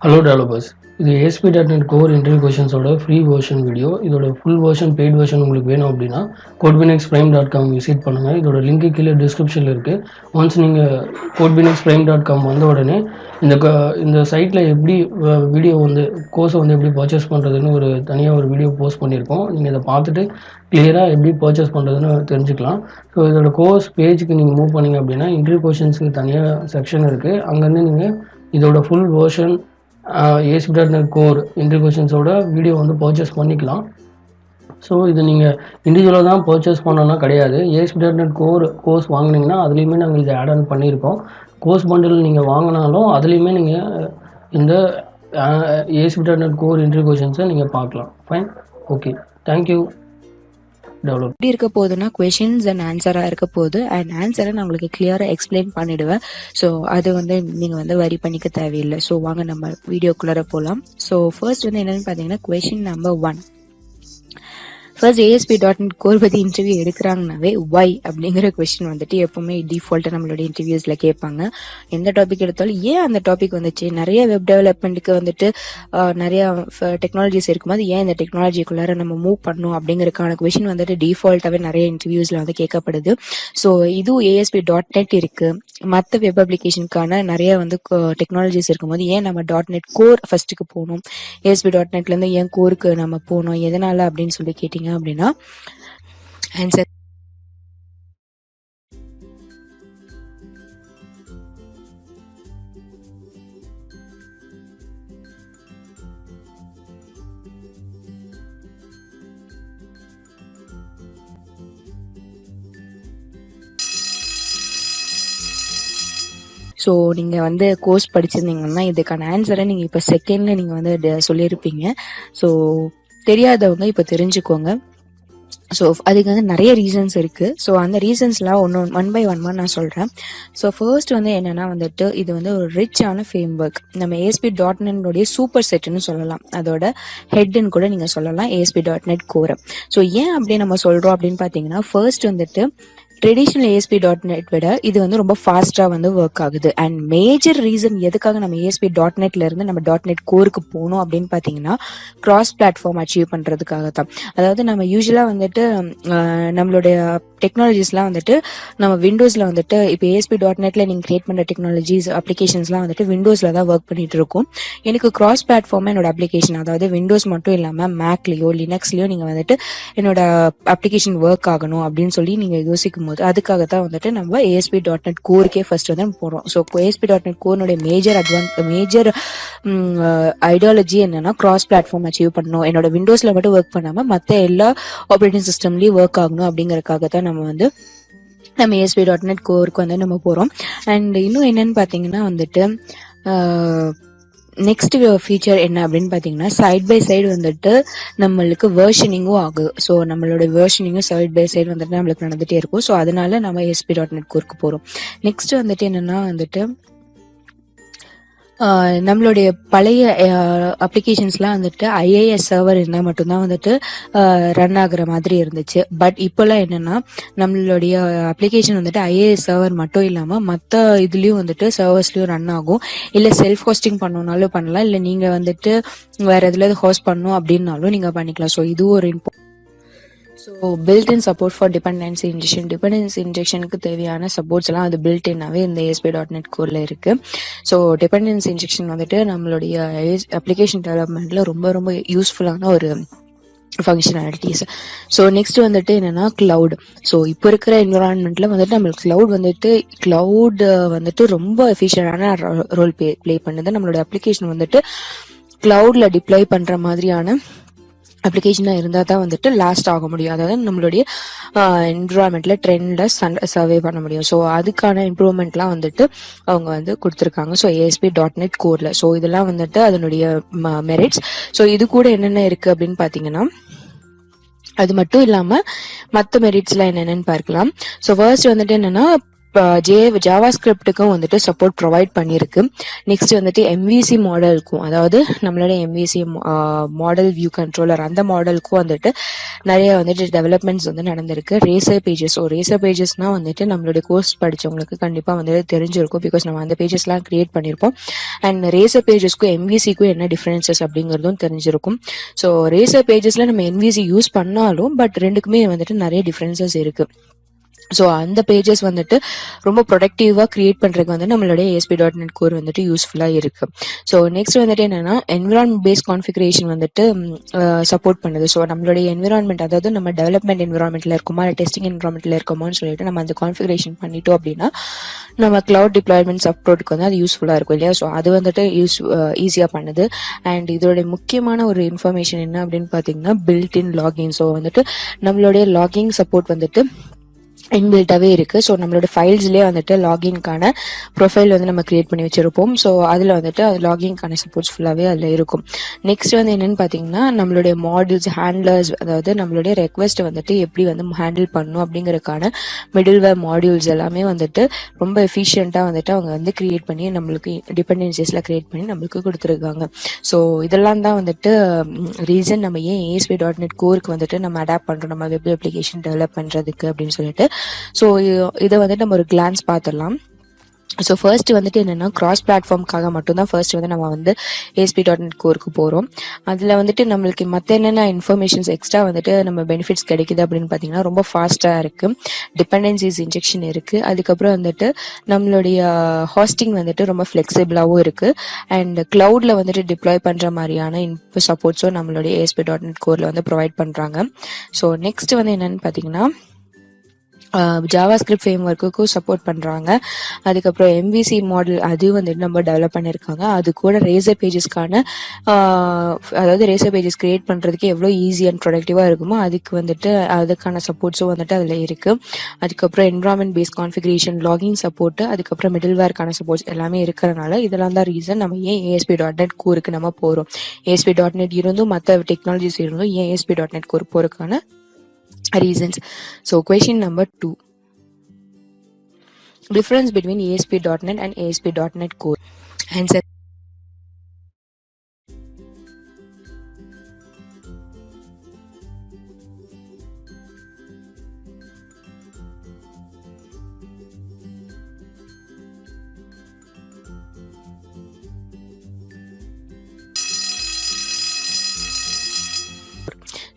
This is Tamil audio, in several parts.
ஹலோ டெவலப்பர்ஸ், இது ASP.NET கோர் இன்டர்வியூ கொஷின்ஸோட ஃப்ரீ வெர்ஷன் வீடியோ. இதோட ஃபுல் வெர்ஷன் பெய்ட் வெர்ஷன் உங்களுக்கு வேணும் அப்படின்னா codebeanexprime.com விசிட் பண்ணுங்கள். இதோட லிங்க் கீழே டிஸ்கிரிப்ஷனில் இருக்குது. ஒன்ஸ் நீங்கள் codebeanexprime.com வந்த உடனே இந்த சைட்டில் எப்படி வீடியோ கோர்ஸை எப்படி பர்ச்சேஸ் பண்ணுறதுன்னு தனியாக ஒரு வீடியோ போஸ்ட் பண்ணியிருக்கோம். நீங்கள் இதை பார்த்துட்டு கிளியராக எப்படி பர்ச்சேஸ் பண்ணுறதுன்னு தெரிஞ்சுக்கலாம். ஸோ இதோட கோர்ஸ் பேஜுக்கு நீங்கள் மூவ் பண்ணிங்க அப்படின்னா இன்டர்வியூ கொஷின்ஸுக்கு தனியாக செக்ஷன் இருக்குது. அங்கேருந்து நீங்கள் இதோட full version ASP.NET core interview கொஷின்ஸோட வீடியோ பர்ச்சேஸ் பண்ணிக்கலாம். ஸோ இது நீங்கள் இண்டிவிஜுவலாக தான் பர்ச்சேஸ் பண்ணோன்னா கிடையாது. ASP.NET கோர்ஸ் வாங்கினீங்கன்னா அதுலேயுமே நாங்கள் இதை ஆட் ஆன் பண்ணியிருக்கோம். கோர்ஸ் பண்டில் நீங்கள் வாங்கினாலும் அதுலேயுமே நீங்கள் இந்த ASP.NET கோர் இன்டர்வியூ கொஷின்ஸை நீங்கள் பார்க்கலாம். Fine, okay, thank you. எப்படி இருக்க போகுதுன்னா கொஷின்ஸ் அண்ட் ஆன்சரா இருக்க போகுது. அண்ட் ஆன்சரை நான் உங்களுக்கு கிளியரா எக்ஸ்பிளைன் பண்ணிடுவேன். ஸோ அது நீங்க வரி பண்ணிக்க தேவையில்லை. ஸோ வாங்க நம்ம வீடியோக்குள்ளார போகலாம். ஸோ ஃபர்ஸ்ட் என்னன்னு பாத்தீங்கன்னா question number 1. First ASP.NET core பத்தி இன்டர்வியூ எடுக்கிறாங்கனாவே ஒய் அப்படிங்கிற கொஸ்டின் எப்பவுமே டிஃபால்ட்டா நம்மளோட இன்டர்வியூஸ்ல கேட்பாங்க. எந்த டாபிக் எடுத்தாலும் ஏன் அந்த டாபிக் வந்துச்சு, நிறைய வெப் டெவலப்மெண்ட்டுக்கு நிறைய டெக்னாலஜிஸ் இருக்கும்போது ஏன் இந்த டெக்னாலஜிக்குள்ளார நம்ம மூவ் பண்ணணும் அப்படிங்கறதுக்கான கொஸ்டின் டிஃபால்ட்டாவே நிறைய இன்டர்வியூஸ்ல கேட்கப்படுது. ஸோ இதுவும் ASP.NET இருக்கு. மற்ற வெப் அப்ளிகேஷனுக்கான நிறைய டெக்னாலஜிஸ் இருக்கும்போது ஏன் நம்ம .NET கோர் ஃபர்ஸ்ட்டுக்கு போகணும், ASP.NETல இருந்து ஏன் கோருக்கு நம்ம போகணும், எதனால அப்படின்னு சொல்லி கேட்டீங்க அப்படின்னா ஆன்சர் ஸோ நீங்கள் கோர்ஸ் படிச்சிருந்தீங்கன்னா இதுக்கான ஆன்சரை நீங்கள் இப்போ செகண்ட்ல நீங்கள் சொல்லியிருப்பீங்க. ஸோ தெரியாதவங்க இப்போ தெரிஞ்சுக்கோங்க. ஸோ அதுக்கு நிறைய ரீசன்ஸ் இருக்கு. ஸோ அந்த ரீசன்ஸ்லாம் ஒன் பை ஒன் நான் சொல்றேன். ஸோ ஃபர்ஸ்ட் என்னன்னா இது ஒரு ரிச்சான ஃப்ரேம் ஒர்க். நம்ம ASP.NET சூப்பர் செட்னு சொல்லலாம். அதோட ஹெட்னு கூட நீங்க சொல்லலாம் ASP.NET கோர். ஸோ ஏன் அப்படி நம்ம சொல்றோம் அப்படின்னு பாத்தீங்கன்னா ஃபர்ஸ்ட் ட்ரெடிஷனல் ASP.NET விட இது ரொம்ப ஃபாஸ்டா ஒர்க் ஆகுது. அண்ட் மேஜர் ரீசன் எதுக்காக நம்ம ASP.NETல இருந்து நம்ம .NET கோருக்கு போகணும் அப்படின்னு பாத்தீங்கன்னா கிராஸ் பிளாட்ஃபார்ம் அச்சீவ் பண்றதுக்காக தான். அதாவது நம்ம யூஸ்வலா நம்மளுடைய டெக்னாலஜிஸ்லாம் நம்ம விண்டோஸ்ல இப்போ ASP.NETல நீங்க கிரியேட் பண்ற டெக்னாலஜிஸ் அப்ளிகேஷன்ஸ்லாம் விண்டோஸ்ல தான் ஒர்க் பண்ணிட்டு இருக்கும். எனக்கு கிராஸ் பிளாட்ஃபார்ம் என்னோட அப்ளிகேஷன், அதாவது விண்டோஸ் மட்டும் இல்லாம மேக்லயோ லினக்ஸ்லயோ நீங்க என்னோட அப்ளிகேஷன் ஒர்க் ஆகணும் அப்படின்னு சொல்லி நீங்க யோசிக்கும் போது அதுக்காகத்தான் நம்ம ASP.NET கோருக்கே ஃபர்ஸ்ட் போறோம். ஸோ ASP.NET கோருடைய மேஜர் ஐடியாலஜி என்னன்னா கிராஸ் பிளாட்ஃபார்ம் அச்சீவ் பண்ணணும், என்னோட விண்டோஸ்ல மட்டும் ஒர்க் பண்ணாம மத்த எல்லா ஆப்ரேட்டிங் சிஸ்டம்லயும் ஒர்க் ஆகணும் அப்படிங்கறதுக்காகத்தான் நம்ம ASP.NET கோருக்கு நம்ம போறோம். அண்ட் இன்னும் என்னன்னு பாத்தீங்கன்னா நெக்ஸ்ட் ஃபீச்சர் என்ன அப்படின்னு பாத்தீங்கன்னா சைட் பை சைடு நம்மளுக்கு வெர்ஷனிங்கும் ஆகும். ஸோ நம்மளோட வெர்ஷனிங்கும் சைட் பை சைடு நம்மளுக்கு நடந்துட்டே இருக்கும். ஸோ அதனால நம்ம ASP.NET கோருக்கு போறோம். நெக்ஸ்ட் என்னன்னா நம்மளுடைய பழைய அப்ளிகேஷன்ஸ்லாம் IIS சர்வர் இருந்தால் மட்டும்தான் ரன் ஆகுற மாதிரி இருந்துச்சு. பட் இப்போல்லாம் என்னன்னா நம்மளுடைய அப்ளிகேஷன் IIS சர்வர் மட்டும் இல்லாம மற்ற இதுலயும் சர்வர்ஸ்லயும் ரன் ஆகும். இல்ல செல்ஃப் ஹோஸ்டிங் பண்ணணும்னாலும் பண்ணலாம், இல்ல நீங்க வேற எதுல ஹோஸ்ட் பண்ணணும் அப்படின்னாலும் நீங்க பண்ணிக்கலாம். ஸோ இது ஒரு so built-in support for dependency இன்ஜெக்ஷனுக்கு தேவையான சப்போர்ட்ஸ் எல்லாம் அது பில்ட்-இன்னாவே இந்த ASP.NET கோர்ல இருக்கு. ஸோ டிபெண்டன்சி இன்ஜெக்ஷன் நம்மளுடைய அப்ளிகேஷன் டெவலப்மெண்ட்ல ரொம்ப ரொம்ப யூஸ்ஃபுல்லான ஒரு ஃபங்க்ஷனாலிட்டிஸ். ஸோ நெக்ஸ்ட் என்னன்னா கிளவுட். ஸோ இப்போ இருக்கிற என்விரான்மெண்ட்ல நம்மளுக்கு கிளவுட் ரொம்ப எஃபிஷியன்டான ரோல் பிளே பண்ணுது. நம்மளோட அப்ளிகேஷன் கிளவுட்ல டிப்ளாய் பண்ற மாதிரியான அப்ளிகேஷனா இருந்தா தான் லாஸ்ட் ஆக முடியும். அதாவது நம்மளுடைய என்விரான்மெண்ட்ல ட்ரெண்ட்ல சர்வே பண்ண முடியும். ஸோ அதுக்கான இம்ப்ரூவ்மெண்ட்லாம் அவங்க கொடுத்துருக்காங்க. So ASP.NET கோர்ல. ஸோ இதெல்லாம் அதனுடைய மெரிட்ஸ். ஸோ இது கூட என்னென்ன இருக்கு அப்படின்னு பாத்தீங்கன்னா அது மட்டும் இல்லாம மற்ற மெரிட்ஸ்லாம் என்னென்னு பார்க்கலாம். ஸோ ஃபர்ஸ்ட் என்னன்னா ஜாவா ஸ்கிரிப்டுக்கும் வந்துட்டு சப்போர்ட் ப்ரொவைட் பண்ணியிருக்கு. நெக்ஸ்ட் வந்துட்டு எம்விசி மாடலுக்கும், அதாவது நம்மளோட எம்விசி மாடல் வியூ கண்ட்ரோலர் அந்த மாடலுக்கும் வந்துட்டு நிறைய வந்துட்டு டெவலப்மெண்ட்ஸ் வந்து நடந்திருக்கு. ரேசர் பேஜஸ், ரேசர் பேஜஸ்னா வந்துட்டு நம்மளுடைய கோர்ஸ் படிச்சவங்களுக்கு கண்டிப்பா வந்துட்டு தெரிஞ்சிருக்கும். பிகாஸ் நம்ம அந்த பேஜஸ்லாம் கிரியேட் பண்ணியிருப்போம். அண்ட் ரேசர் பேஜஸ்க்கும் எம்விசிக்கும் என்ன டிஃபரன்சஸ் அப்படிங்கிறதும் தெரிஞ்சிருக்கும். ஸோ ரேசர் பேஜஸ்ல நம்ம எம்விசி யூஸ் பண்ணாலும் பட் ரெண்டுக்குமே வந்துட்டு நிறைய டிஃபரன்சஸ் இருக்கு. ஸோ அந்த பேஜஸ் வந்துட்டு ரொம்ப ப்ரொடக்டிவாக கிரியேட் பண்ணுறதுக்கு வந்து நம்மளுடைய ASP.NET கோர் வந்துட்டு யூஸ்ஃபுல்லாக இருக்கு. ஸோ நெக்ஸ்ட் வந்துட்டு என்னன்னா என்விரான்மெண்ட் பேஸ்ட் கான்ஃபிகரேஷன் வந்துட்டு சப்போர்ட் பண்ணுது. ஸோ நம்மளுடைய என்விரான்மெண்ட், அதாவது நம்ம டெவலப்மெண்ட் என்விரான்மெண்ட்ல இருக்குமா இல்லை டெஸ்டிங் என்விரான்மெண்ட்ல இருக்கோமான்னு சொல்லிட்டு நம்ம அந்த கான்ஃபிகரேஷன் பண்ணிட்டோம் அப்படின்னா நம்ம கிளவுட் டிப்ளாய்மெண்ட் சப்போர்ட்டுக்கு வந்து அது யூஸ்ஃபுல்லாக இருக்கும் இல்லையா. ஸோ அது வந்துட்டு ஈஸியாக பண்ணுது. அண்ட் இதோட முக்கியமான ஒரு இன்ஃபர்மேஷன் என்ன அப்படின்னு பார்த்தீங்கன்னா பில்ட் இன் லாகின். ஸோ வந்துட்டு நம்மளுடைய லாகிங் சப்போர்ட் வந்துட்டு இன்பில்ட்டாவே இருக்கு. ஸோ நம்மளோட ஃபைல்ஸ்லேயே வந்துட்டு லாகின்கான ப்ரொஃபைல் வந்து நம்ம கிரியேட் பண்ணி வச்சிருப்போம். ஸோ அதில் வந்துட்டு அது லாகின்கான சப்போர்ட்ஸ் ஃபுல்லாகவே அதில் இருக்கும். நெக்ஸ்ட் வந்து என்னன்னு பார்த்தீங்கன்னா நம்மளுடைய மாடல்ஸ், ஹேண்ட்லர்ஸ், அதாவது நம்மளுடைய ரெக்வெஸ்ட் வந்துட்டு எப்படி வந்து ஹேண்டில் பண்ணணும் அப்படிங்கறதுக்கான மிடில்வேர் மாடியூல்ஸ் எல்லாமே வந்துட்டு ரொம்ப எஃபிஷியண்டாக வந்துட்டு அவங்க வந்து கிரியேட் பண்ணி நம்மளுக்கு டிபெண்டன்சிஸ்ல கிரியேட் பண்ணி நம்மளுக்கு கொடுத்துருக்காங்க. ஸோ இதெல்லாம் தான் வந்துட்டு ரீசன் நம்ம ஏன் ASP.NET கோருக்கு வந்துட்டு நம்ம அடாப்ட் பண்றோம் நம்ம வெப் அப்ளிகேஷன் டெவலப் பண்றதுக்கு அப்படின்னு சொல்லிட்டு. ஸோ இதை வந்துட்டு நம்ம ஒரு கிளான்ஸ் பார்த்துடலாம். ஸோ ஃபர்ஸ்ட் வந்துட்டு என்னன்னா கிராஸ் பிளாட்ஃபார்முக்காக மட்டும்தான் ஃபர்ஸ்ட் வந்து நம்ம வந்து ASP.NET கோருக்கு போகிறோம். அதில் வந்துட்டு நம்மளுக்கு மற்ற என்னென்ன இன்ஃபர்மேஷன்ஸ் எக்ஸ்ட்ரா வந்துட்டு நம்ம பெனிஃபிட்ஸ் கிடைக்குது அப்படின்னு பார்த்தீங்கன்னா ரொம்ப ஃபாஸ்ட்டாக இருக்குது, டிபெண்டன்சிஸ் இன்ஜெக்ஷன் இருக்குது, அதுக்கப்புறம் வந்துட்டு நம்மளுடைய ஹாஸ்டிங் வந்துட்டு ரொம்ப ஃப்ளெக்சிபிளாகவும் இருக்குது, அண்ட் கிளவுடில் வந்துட்டு டிப்ளாய் பண்ணுற மாதிரியான சப்போர்ட்ஸும் நம்மளுடைய ASP.NET கோரில் வந்து ப்ரொவைட் பண்ணுறாங்க. ஸோ நெக்ஸ்ட் வந்து என்னன்னு பார்த்தீங்கன்னா ஜாவா ஸ்கிரிப்ட் ஃப்ரேம் ஒர்க்குக்கும் சப்போர்ட் பண்ணுறாங்க. அதுக்கப்புறம் எம்விசி மாடல் அது வந்துட்டு நம்ம டெவலப் பண்ணியிருக்காங்க. அது கூட ரேசர் பேஜஸ்க்கான அதாவது ரேசர் பேஜஸ் கிரியேட் பண்ணுறதுக்கு எவ்வளோ ஈஸி அண்ட் ப்ரொடக்டிவாக இருக்குமோ அதுக்கு வந்துட்டு அதுக்கான சப்போர்ட்ஸும் வந்துட்டு அதில் இருக்குது. அதுக்கப்புறம் environment based configuration, logging support, அதுக்கப்புறம் மிடில்வேர்க்கான சப்போர்ட்ஸ் எல்லாமே இருக்கிறனால இதெல்லாம் தான் ரீசன் நம்ம ஏன் ASP.NET கோருக்கு நம்ம போகிறோம். ASP.NET இருந்தும் மற்ற டெக்னாலஜிஸ் இருந்தும் ஏன் ASP.NET கோர் போகிறதுக்கான reasons. So question number 2, difference between ASP.NET and ASP.NET Core. Answer.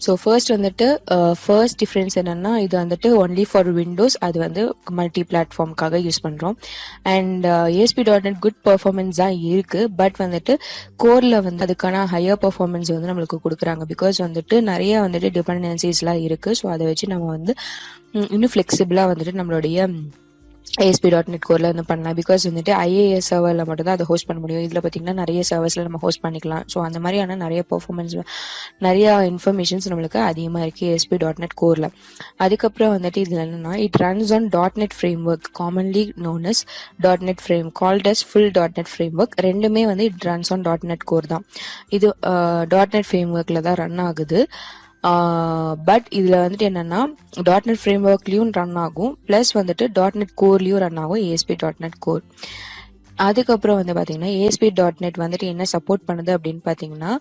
So first வந்துட்டு ஃபர்ஸ்ட் டிஃப்ரென்ஸ் என்னன்னா இது வந்துட்டு ஒன்லி ஃபார் விண்டோஸ், அது வந்து மல்டி பிளாட்ஃபார்முக்காக யூஸ் பண்ணுறோம். அண்ட் ASP.NET குட் பர்ஃபார்மன்ஸ் தான் இருக்குது, பட் வந்துட்டு கோரில் வந்து அதுக்கான ஹையர் பர்ஃபார்மன்ஸ் வந்து நம்மளுக்கு கொடுக்குறாங்க. பிகாஸ் வந்துட்டு நிறைய வந்துட்டு டிபெண்டன்சிஸ்லாம் இருக்குது. ஸோ அதை வச்சு நம்ம வந்து இன்னும் ஃப்ளெக்சிபிளாக வந்துட்டு நம்மளுடைய ASP.NET கோரில் வந்து பண்ணலாம். பிகாஸ் வந்துட்டு IAS சர்வரில் மட்டும் தான் அதை ஹோஸ்ட் பண்ண முடியும். இதில் பார்த்தீங்கன்னா நிறைய சர்வர்ஸில் நம்ம ஹோஸ்ட் பண்ணிக்கலாம். ஸோ அந்த மாதிரியான நிறைய பர்ஃபார்மன்ஸ், நிறைய இன்ஃபர்மேஷன்ஸ் நம்மளுக்கு அதிகமாக இருக்குது ASP.NET கோரில். அதுக்கப்புறம் வந்துட்டு இதில் என்னன்னா it runs on .NET framework, commonly known as .NET frame, called as full .NET framework. ரெண்டுமே வந்து it runs on .NET core தான். இது .NET ஃப்ரேம் ஒர்க்கில் தான் ரன் ஆகுது. பட் இதில் வந்துட்டு என்னன்னா .NET ஃப்ரேம் ஒர்க்லையும் ரன் ஆகும், ப்ளஸ் வந்துட்டு .NET கோர்லையும் ரன் ஆகும் ASP.NET கோர். அதுக்கப்புறம் வந்து பார்த்தீங்கன்னா ASP.NET வந்துட்டு என்ன சப்போர்ட் பண்ணுது அப்படின்னு பார்த்தீங்கன்னா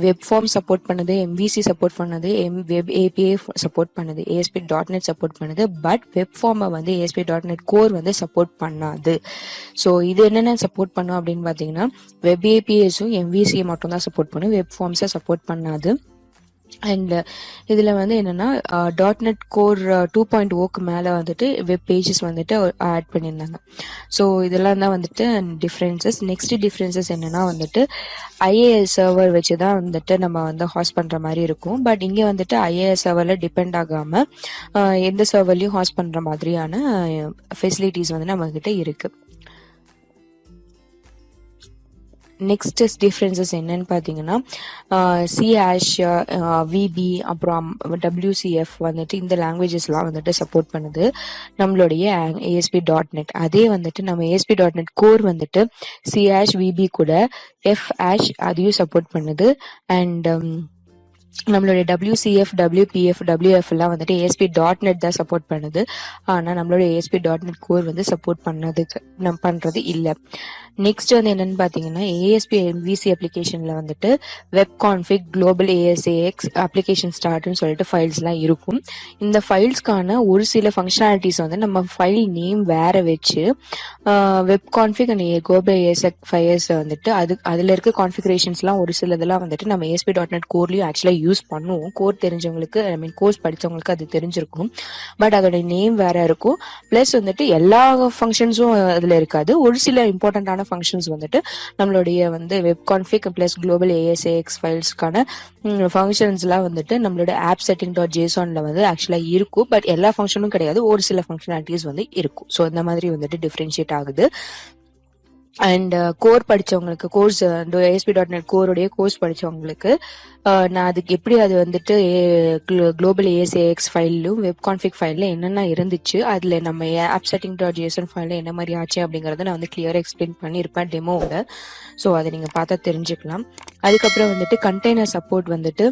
வெப் ஃபார்ம் சப்போர்ட் பண்ணுது, MVC சப்போர்ட் பண்ணுது, வெப் API சப்போர்ட் பண்ணுது, ASP.NET சப்போர்ட் பண்ணுது. பட் வெப் ஃபார்மை வந்து ASP.NET கோர் வந்து சப்போர்ட் பண்ணாது. ஸோ இது என்னென்ன சப்போர்ட் பண்ணும் அப்படின்னு பார்த்தீங்கன்னா வெப் APIஸும் MVC மட்டும் தான் சப்போர்ட் பண்ணும், வெப் ஃபார்ம்ஸை சப்போர்ட் பண்ணாது. அண்ட் இதில் வந்து என்னென்னா .NET கோர் 2.0க்கு மேலே வந்துட்டு வெப் பேஜஸ் வந்துட்டு ஆட் பண்ணியிருந்தாங்க. ஸோ இதெல்லாம் தான் வந்துட்டு டிஃப்ரென்சஸ். நெக்ஸ்ட் டிஃப்ரென்சஸ் என்னென்னா வந்துட்டு IAS சர்வர் வச்சு தான் வந்துட்டு நம்ம வந்து ஹாஸ்ட் பண்ணுற மாதிரி இருக்கும். பட் இங்கே வந்துட்டு IAS சர்வரில் டிபெண்ட் ஆகாமல் எந்த சர்வர்லையும் ஹாஸ்ட் பண்ணுற மாதிரியான ஃபெசிலிட்டிஸ் வந்து நம்மக்கிட்ட இருக்குது. நெக்ஸ்ட் டிஃப்ரென்சஸ் என்னன்னு பார்த்தீங்கன்னா C#, VB, அப்புறம் WCF வந்துட்டு இந்த லாங்குவேஜஸ்லாம் வந்துட்டு சப்போர்ட் பண்ணுது நம்மளுடைய ASP.NET. அதே வந்துட்டு நம்ம ASP.NET கோர் வந்துட்டு C#, VB கூட F# அதையும் சப்போர்ட் பண்ணுது. அண்ட் நம்மளுடைய WCF, WPF, WF எல்லாம் வந்துட்டு ASP.NET தான் சப்போர்ட் பண்ணுது. ஆனா நம்மளோட ASP.NET கோர் வந்து சப்போர்ட் பண்றது இல்ல. நெக்ஸ்ட் வந்து என்னன்னு பாத்தீங்கன்னா ASP MVC அப்ளிகேஷன்ல வந்துட்டு web config, global ASAX, application ஸ்டார்ட்னு சொல்லிட்டு ஃபைல்ஸ் எல்லாம் இருக்கும். இந்த ஃபைல்ஸ்க்கான ஒரு சில ஃபங்க்ஷனாலிட்டிஸ் வந்து நம்ம ஃபைல் நேம் வேற வச்சு web config and global ASAX files வந்துட்டு அதுல இருக்க கான்ஃபிகரேஷன்ஸ் எல்லாம் ஒரு சிலதெல்லாம் வந்துட்டு நம்ம ASP.NET கோர்லயும் ஆக்சுவலா யூஸ் பண்ணுவோம். கோர் தெரிஞ்சவங்களுக்கு, கோர்ஸ் படிச்சவங்களுக்கு அது தெரிஞ்சிருக்கும். பட் அதோட நேம் வேற இருக்கும். பிளஸ் வந்துட்டு எல்லா ஃபங்க்ஷன்ஸும் அதுல இருக்காது. ஒரு சில இம்பார்ட்டன்டான ஃபங்க்ஷன்ஸ் வந்துட்டு நம்மளுடைய வந்து web config plus global ASAX ஃபைல்ஸ்க்கான ஃபங்க்ஷன்ஸ் எல்லாம் வந்துட்டு நம்மளோட ஆப் செட்டிங் .jsonல வந்து ஆக்சுவலா இருக்கும். பட் எல்லா ஃபங்க்ஷனும் கிடையாது, ஒரு சில ஃபங்க்ஷனாலிட்டிஸ் வந்து இருக்கும். ஸோ இந்த மாதிரி வந்துட்டு டிஃபரன்ஷியேட் ஆகுது. அண்ட் கோர் படிச்சவங்களுக்கு, கோர்ஸ் ASP.NET கோருடைய கோர்ஸ் படிச்சவங்களுக்கு நான் அதுக்கு எப்படி அது வந்துட்டு குளோபல் ASAX ஃபைலும் வெப் கான்ஃபிக் ஃபைல்ல என்னென்ன இருந்துச்சு, அதுல நம்ம ஆப் செட்டிங் .json ஃபைல்ல என்ன மாதிரி ஆச்சு அப்படிங்கறத நான் வந்து கிளியரா எக்ஸ்பிளைன் பண்ணியிருப்பேன் டெமோவோட. ஸோ அதை நீங்க பார்த்தா தெரிஞ்சுக்கலாம். அதுக்கப்புறம் வந்துட்டு கண்டெய்னர் சப்போர்ட் வந்துட்டு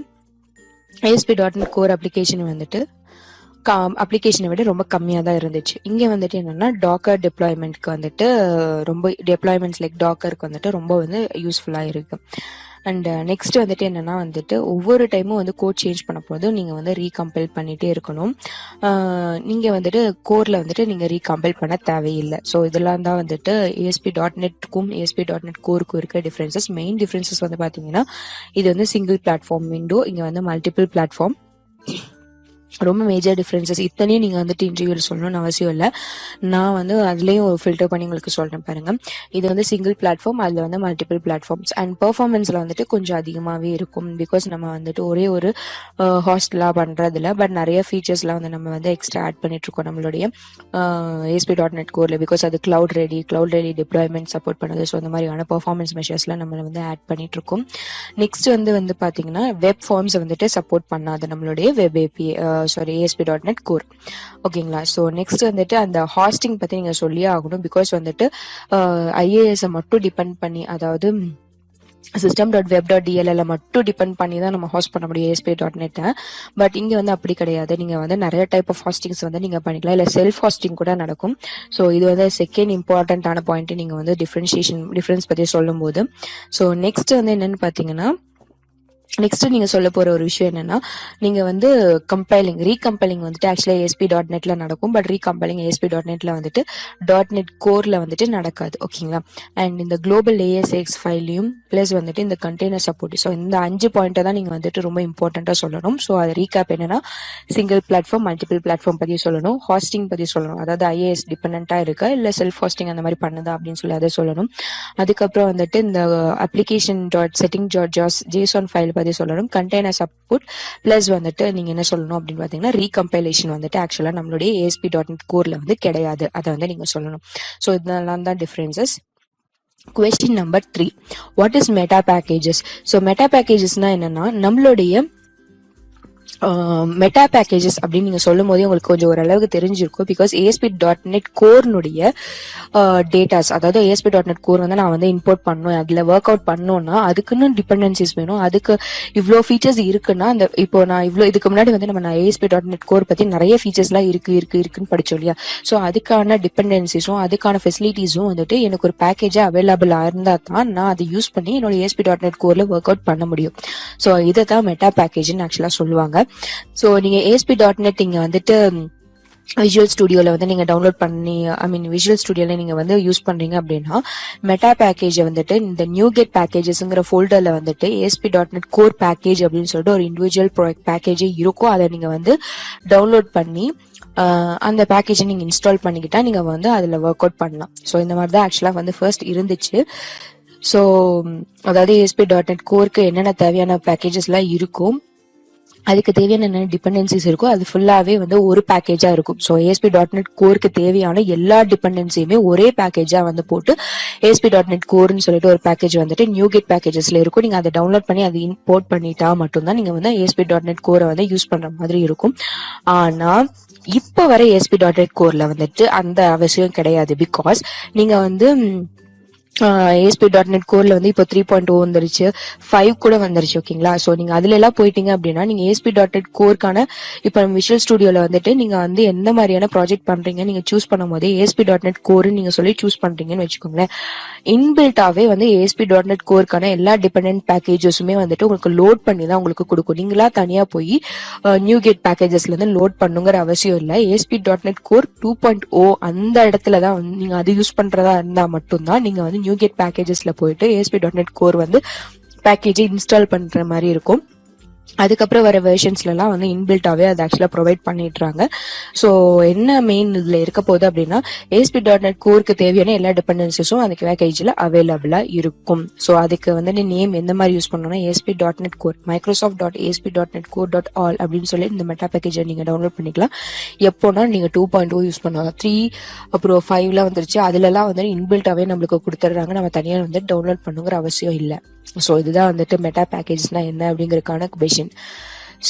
ASP.NET கோர் அப்ளிகேஷன் வந்துட்டு அப்ளிகேஷனை விட ரொம்ப கம்மியா தான் இருந்துச்சு. இங்க வந்துட்டு என்னன்னா டாக்கர் டிப்ளாய்மெண்ட்க்கு வந்துட்டு ரொம்ப டிப்ளாய்மெண்ட்ஸ் லைக் டாக்கருக்கு வந்துட்டு ரொம்ப வந்து யூஸ்ஃபுல்லா இருக்கு. அண்ட் நெக்ஸ்ட் வந்துட்டு என்னன்னா வந்துட்டு ஒவ்வொரு டைமும் வந்து கோட் சேஞ்ச் பண்ண போதும் நீங்க வந்து ரீகம்பைல் பண்ணிட்டே இருக்கணும். நீங்க வந்துட்டு கோர்ல வந்துட்டு நீங்க ரீகம்பைல் பண்ண தேவையில்லை. ஸோ இதெல்லாம் தான் வந்துட்டு ASP.NETக்கும் ASP.NET கோருக்கும் இருக்க டிஃபரன்சஸ். மெயின் டிஃபரன்சஸ் வந்து பாத்தீங்கன்னா இது வந்து சிங்கிள் பிளாட்ஃபார்ம் விண்டோ, இங்க வந்து மல்டிபிள் பிளாட்ஃபார்ம். ரொம்ப மேஜர் டிஃபரன்சஸ். இத்தனையும் நீங்க வந்துட்டு இன்டர்வியூல சொல்லணும்னு அவசியம் இல்லை. நான் வந்து அதுலயும் ஒரு ஃபில்டர் பண்ணி உங்களுக்கு சொல்றேன் பாருங்க. இது வந்து சிங்கிள் பிளாட்ஃபார்ம், அதுல வந்து மல்டிபிள் பிளாட்ஃபார்ம்ஸ். அண்ட் பெர்ஃபார்மன்ஸ்ல வந்துட்டு கொஞ்சம் அதிகமாவே இருக்கும். பிகாஸ் நம்ம வந்துட்டு ஒரே ஒரு ஹாஸ்டலா பண்றதுல பட் நிறைய ஃபீச்சர்ஸ்லாம் வந்து நம்ம வந்து எக்ஸ்ட்ரா ஆட் பண்ணிட்டு இருக்கோம் நம்மளுடைய ASP.NET கோர்ல. பிகாஸ் அது கிளவுட் ரெடி டிப்ளாய்மெண்ட் சப்போர்ட் பண்ணுது. ஸோ அந்த மாதிரியான பெர்ஃபார்மன்ஸ் மெஷர்ஸ்லாம் நம்ம வந்து ஆட் பண்ணிட்டு இருக்கோம். நெக்ஸ்ட் வந்து பாத்தீங்கன்னா வெப் ஃபார்ம்ஸ் வந்துட்டு சப்போர்ட் பண்ணாது நம்மளுடைய வெப் API ASP.NET கோர். ஓகேங்களா? ஸோ நெக்ஸ்ட் வந்துட்டு அந்த ஹாஸ்டிங் பத்தி நீங்க சொல்லியே ஆகணும். பிகாஸ் வந்துட்டு IAS மட்டும் டிபெண்ட் பண்ணி, அதாவது system.web.dll மட்டும் டிபெண்ட் பண்ணி தான் நம்ம ஹாஸ்ட் பண்ண முடியும் ASP.NET. பட் இங்க வந்து அப்படி கிடையாது. நீங்க வந்து நிறைய டைப் ஆஃப் ஹாஸ்டிங்ஸ் வந்து நீங்க பண்ணிக்கலாம், இல்ல செல்ஃப் ஹாஸ்டிங் கூட நடக்கும். ஸோ இது வந்து செகண்ட் இம்பார்ட்டன்டான பாயிண்ட் நீங்க வந்து டிஃபரன்ஸ் பத்தி சொல்லும் போது. ஸோ நெக்ஸ்ட் வந்து என்னன்னு பாத்தீங்கன்னா, நெக்ஸ்ட் நீங்க சொல்ல போற ஒரு விஷயம் என்னன்னா, நீங்க வந்து ரீகம்பைலிங் வந்துட்டு ஆக்சுவலா ASP.NETல நடக்கும். பட் ரீகம்பைலிங் ASP.NETல வந்துட்டு .NET கோர்ல வந்துட்டு நடக்காது. ஓகேங்களா? அண்ட் இந்த குளோபல் ASAX ஃபைலையும் பிளஸ் வந்துட்டு இந்த கண்டெய்னர் சப்போர்ட். ஸோ இந்த 5 பாயிண்ட்டை தான் நீங்க வந்துட்டு ரொம்ப இம்பார்ட்டன்டா சொல்லணும். ஸோ அது ரீகேப் என்னன்னா, சிங்கிள் பிளாட்ஃபார்ம், மல்டிபிள் பிளாட்ஃபார்ம் பத்தி சொல்லணும், ஹாஸ்டிங் பத்தி சொல்லணும், அதாவது IAS டிபெண்டா இருக்கா இல்ல செல்ஃப் ஹாஸ்டிங் அந்த மாதிரி பண்ணுதா அப்படின்னு சொல்லி அதை சொல்லணும். அதுக்கப்புறம் வந்துட்டு இந்த அப்ளிகேஷன் .setting .json ஃபைல் பத்தி சொல்லணும், கண்டெய்னர் சப்போர்ட் பிளஸ் வந்துட்டு நீங்க என்ன சொல்லணும் அப்படின்னு பாத்தீங்கன்னா ரீகம்பைலேஷன் வந்துட்டு ஆக்சுவலா நம்மளுடைய ASP.NET கோர்ல வந்து கிடையாது. அதை வந்து நீங்க சொல்லணும். ஸோ இதெல்லாம் தான் differences. Question number 3, what is meta packages? So meta பேக்கேஜஸ்னா என்னன்னா, நம்மளுடைய மெட்டா பேக்கேஜஸ் அப்படின்னு நீங்க சொல்லும் போதே உங்களுக்கு கொஞ்சம் ஓரளவுக்கு தெரிஞ்சிருக்கும். பிகாஸ் ASP.NET கோர்னுடைய டேட்டாஸ், அதாவது ASP.NET கோர் வந்து நான் வந்து இம்போர்ட் பண்ணணும், அதுல ஒர்க் அவுட் பண்ணோம்னா அதுக்குன்னு டிபெண்டன்சிஸ் வேணும். அதுக்கு இவ்வளோ ஃபீச்சர்ஸ் இருக்குன்னா, அந்த இப்போ நான் இதுக்கு முன்னாடி வந்து நம்ம ASP.NET கோர் பத்தி நிறைய ஃபீச்சர்ஸ்லாம் இருக்குன்னு படிச்சோம் இல்லையா? ஸோ அதுக்கான டிபெண்டன்சிஸும் அதுக்கான ஃபெசிலிட்டிஸும் வந்துட்டு எனக்கு ஒரு பேக்கேஜா அவைலபிளா இருந்தா தான் நான் அதை யூஸ் பண்ணி என்னோட ASP.NET கோர்ல ஒர்க் அவுட் பண்ண முடியும். ஸோ இதை தான் மெட்டா பேக்கேஜ்னு ஆக்சுவலா சொல்லுவாங்க. ஸோ நீங்க ASP.NET இங்க வந்துட்டு விஷுவல் ஸ்டுடியோல வந்து நீங்க டவுன்லோட் பண்ணி, விஷுவல் ஸ்டுடியோல நீங்க வந்து யூஸ் பண்றீங்க அப்படின்னா, மெட்டா பேக்கேஜ் வந்துட்டு இந்த நியூகெட் பேக்கேஜஸ்ங்கிற ஃபோல்டர்ல வந்துட்டு ASP.NET கோர் பேக்கேஜ் அப்படின்னு சொல்லிட்டு ஒரு இண்டிவிஜுவல் ப்ராஜெக்ட் பேக்கேஜே இருக்கும். அதை நீங்க வந்து டவுன்லோட் பண்ணி அந்த பேக்கேஜை நீங்க இன்ஸ்டால் பண்ணிக்கிட்டா நீங்க வந்து அதுல ஒர்க் அவுட் பண்ணலாம். ஸோ இந்த மாதிரி தான் ஆக்சுவலா வந்து ஃபர்ஸ்ட் இருந்துச்சு. ஸோ அதாவது ASP.NET கோருக்கு என்னென்ன தேவையான பேக்கேஜஸ் எல்லாம் இருக்கும், அதுக்கு தேவையான என்ன டிபெண்டன்சிஸ் இருக்கும், அது ஃபுல்லாவே வந்து ஒரு பேக்கேஜா இருக்கும். ஸோ ASP.NET கோருக்கு தேவையான எல்லா டிபெண்டன்சியுமே ஒரே பேக்கேஜா வந்து போட்டு ASP.NET கோர்னு சொல்லிட்டு ஒரு பேக்கேஜ் வந்துட்டு நியூகெட் பேக்கேஜஸ்ல இருக்கும். நீங்க அதை டவுன்லோட் பண்ணி அதை இம்போர்ட் பண்ணிட்டா மட்டும்தான் நீங்க வந்து ASP.NET கோரை வந்து யூஸ் பண்ற மாதிரி இருக்கும். ஆனா இப்ப வர ASP.NET கோர்ல வந்துட்டு அந்த அவசியம் கிடையாது. பிகாஸ் நீங்க வந்து ASP.NET கோர்ல வந்து இப்போ 3.0 வந்துருச்சு, 5 கூட வந்துருச்சு. ஓகேங்களா? ஸோ நீங்க அதுல எல்லாம் போயிட்டீங்க அப்படின்னா நீங்க ASP.NET கோர்க்கான இப்போ விஷுவல் ஸ்டுடியோல வந்துட்டு நீங்க வந்து எந்த மாதிரியான ப்ராஜெக்ட் பண்றீங்க நீங்க சூஸ் பண்ணும் போதே ASP.NET கோர் நீங்க சொல்லி சூஸ் பண்றீங்கன்னு வச்சுக்கோங்களேன், இன்பில்ட்டாவே வந்து ASP.NET கோர்க்கான எல்லா டிபெண்டன்ட் பேக்கேஜஸுமே வந்துட்டு உங்களுக்கு லோட் பண்ணி தான் உங்களுக்கு கொடுக்கும். நீங்களா தனியா போய் நியூ கேட் பேக்கேஜஸ்ல இருந்து லோட் பண்ணுங்கிற அவசியம் இல்லை. ASP.NET கோர் 2.0 அந்த இடத்துல தான் வந்து நீங்க அது யூஸ் பண்றதா இருந்தா மட்டும்தான் நீங்க வந்து நியூ கேட் பேக்கேஜஸ்ல போயிட்டு ASP.NET கோர் வந்து பேக்கேஜை இன்ஸ்டால் பண்ற மாதிரி இருக்கும். அதுக்கப்புறம் வர வெர்ஷன்ஸ்லாம் வந்து இன்பில்ட்டாவே அது ஆக்சுவலா ப்ரொவைட் பண்ணிடுறாங்க. ஸோ என்ன மெயின் இதுல இருக்க போகுது அப்படின்னா ASP.NET கோருக்கு தேவையான எல்லா டிபெண்டன்சிஸும் அந்த பேக்கேஜ்ல அவைலபிளா இருக்கும். ஸோ அதுக்கு வந்து நேம் எந்த மாதிரி யூஸ் பண்ணணும்னா ASP.NET கோர் Microsoft.ASP.NET Core.all அப்படின்னு சொல்லி இந்த மெட்டா பேக்கேஜை நீங்க டவுன்லோட் பண்ணிக்கலாம். எப்போனா நீங்க 2.0 யூஸ் பண்ணலாம். 3 அப்புறம் 5லாம் வந்துருச்சு, அதுலலாம் வந்து இன்பில்ட்டாவே நம்மளுக்கு கொடுத்துட்றாங்க. நம்ம தனியா வந்து டவுன்லோட் பண்ணுங்கிற அவசியம் இல்லை. ஸோ இதுதான் வந்துட்டு மெட்டா பேக்கேஜ்னா என்ன அப்படிங்கறதுக்கான question.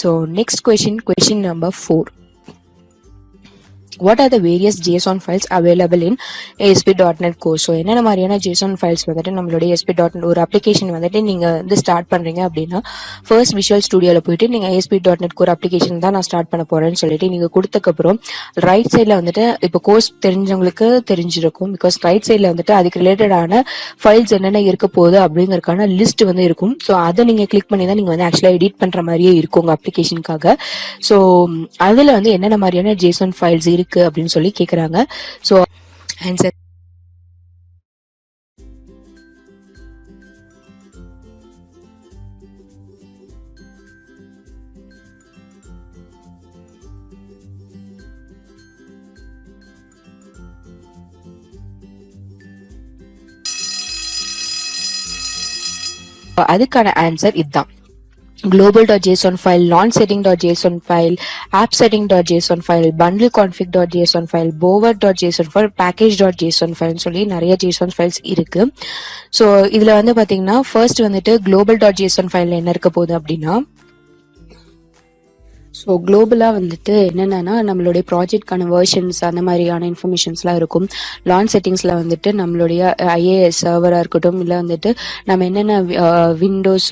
So next question number 4. What are the various JSON files available in ASP.NET Core? So என்னென்ன மாதிரியான JSON ஃபைல்ஸ் வந்துட்டு நம்மளுடைய ASP.NET ஒரு அப்ளிகேஷன் வந்துட்டு நீங்க வந்து ஸ்டார்ட் பண்றீங்க அப்படின்னா ஃபர்ஸ்ட் விஷுவல் ஸ்டுடியோல போயிட்டு நீங்க ASP.NET Core அப்ளிகேஷன் தான் நான் ஸ்டார்ட் பண்ண போறேன்னு சொல்லிட்டு நீங்க கொடுத்தக்கப்புறம் ரைட் சைட்ல வந்துட்டு இப்போ கோர்ஸ் தெரிஞ்சவங்களுக்கு தெரிஞ்சிருக்கும். பிகாஸ் ரைட் சைட்ல வந்துட்டு அதுக்கு ரிலேட்டடான ஃபைல்ஸ் என்னென்ன இருக்க போகுது அப்படிங்கறதுக்கான லிஸ்ட் வந்து இருக்கும். ஸோ அதை நீங்க கிளிக் பண்ணி தான் நீங்க வந்து ஆக்சுவலா எடிட் பண்ற மாதிரியே இருக்கும் உங்க அப்ளிகேஷனுக்காக. ஸோ அதுல வந்து என்னென்ன மாதிரியான JSON ஃபைல்ஸ் இருக்கு அப்படின்னு சொல்லி கேக்குறாங்க. சோ ஆன்சர் அதுக்கான ஆன்சர் இதுதான். global.json file, launchsetting.json file, appsetting.json file, bundleconfig.json file, bower.json file, package.json file சொல்லி நிறைய JSON files இருக்கு. ஸோ இதுல வந்து பாத்தீங்கன்னா ஃபர்ஸ்ட் வந்துட்டு global.json file என்ன இருக்க போகுது அப்படின்னா, ஸோ குளோபலாக வந்துட்டு என்னென்னா நம்மளுடைய ப்ராஜெக்ட்கான வெர்ஷன்ஸ் அந்த மாதிரியான இன்ஃபர்மேஷன்ஸ்லாம் இருக்கும். லான்ச் செட்டிங்ஸில் வந்துட்டு நம்மளுடைய IAS சர்வராக இருக்கட்டும், இல்லை வந்துட்டு நம்ம என்னென்ன விண்டோஸ்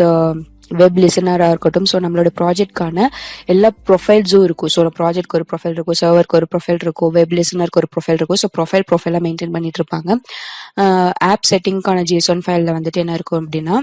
வெப் லிசனராக இருக்கட்டும், ஸோ நம்மளோட ப்ராஜெக்ட்கான எல்லா ப்ரொஃபைல்ஸும் இருக்கும். ஸோ ப்ராஜெக்ட்க்கு ஒரு ப்ரொஃபைல் இருக்கும், சர்வருக்கு ஒரு ப்ரொஃபைல் இருக்கும், வெப் லிசனருக்கு ஒரு ப்ரொஃபைல் இருக்கும். ஸோ ப்ரொஃபைலாக மெயின்டைன் பண்ணிட்டு இருப்பாங்க. ஆப் செட்டிங்கான JSON ஃபைலில் வந்துட்டு என்ன இருக்கும் அப்படின்னா,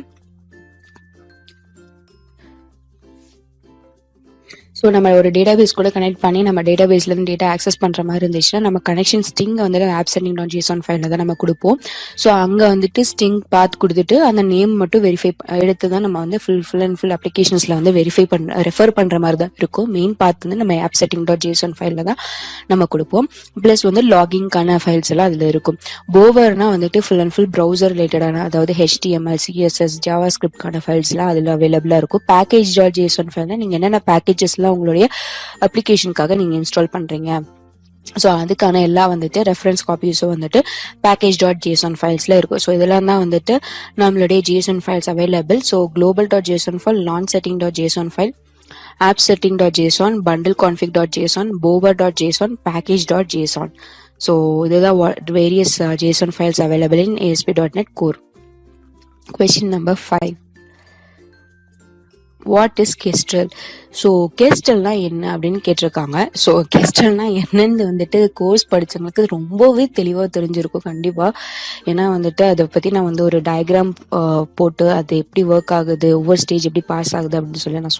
ஸோ நம்ம ஒரு டேட்டாபேஸ் கூட கனெக்ட் பண்ணி நம்ம டேட்டாபேஸ்லேருந்து டேட்டா ஆக்சஸ் பண்ணுற மாதிரி இருந்துச்சுன்னா நம்ம கனெக்ஷன் ஸ்டிங் வந்துட்டு appsetting.json ஃபைலில் தான் நம்ம கொடுப்போம். ஸோ அங்கே வந்துட்டு ஸ்டிங் பாத் கொடுத்துட்டு அந்த நேம் மட்டும் வெரிஃபை எடுத்து தான் நம்ம வந்து ஃபுல் அண்ட் ஃபுல் அப்ளிகேஷன்ஸில் வந்து ரெஃபர் பண்ணுற மாதிரி தான் இருக்கும். மெயின் பாத் வந்து நம்ம appsetting.json ஃபைலில் தான் நம்ம கொடுப்போம். ப்ளஸ் வந்து லாகிங்கான ஃபைல்ஸ் எல்லாம் அதில் இருக்கும். போவர்னா வந்துட்டு ஃபுல் அண்ட் ஃபுல் ப்ரௌசர் ரிலேட்டடான, அதாவது HTML, CSS, JavaScriptக்கான ஃபைல்ஸ்லாம் அதில் அவைலபிளாக இருக்கும். package.json ஃபைல்னா நீங்கள் என்னென்ன பேக்கேஜஸ்லாம் உங்களுடைய அப்ளிகேஷனுக்காக நீங்க இன்ஸ்டால் பண்றீங்க, ஸோ அதுக்கான எல்லா வந்துட்டு ரெஃபரன்ஸ் காப்பீஸும் வந்துட்டு package.json ஃபைல்ஸ்ல இருக்கும். ஸோ இதெல்லாம் தான் வந்துட்டு நம்மளுடைய JSON files available. So global.json file, launchsetting.json file, appsetting.json, bundleconfig.json, bower.json, package.json. So இதுதான் various JSON files available in ASP.NET Core. Question number 5. What is Kestrel? So கெஸ்ட்ரல்னா என்ன அப்படின்னு கேட்டிருக்காங்க. ஸோ கெஸ்ட்ரல்னா என்னன்னு வந்துட்டு கோர்ஸ் படித்தவங்களுக்கு ரொம்பவே தெளிவாக தெரிஞ்சிருக்கும் கண்டிப்பாக. ஏன்னா வந்துட்டு அதை பற்றி நான் வந்து ஒரு டயக்ராம் போட்டு அது எப்படி ஒர்க் ஆகுது, ஒவ்வொரு ஸ்டேஜ் எப்படி பாஸ் ஆகுது அப்படின்னு சொல்லி நான்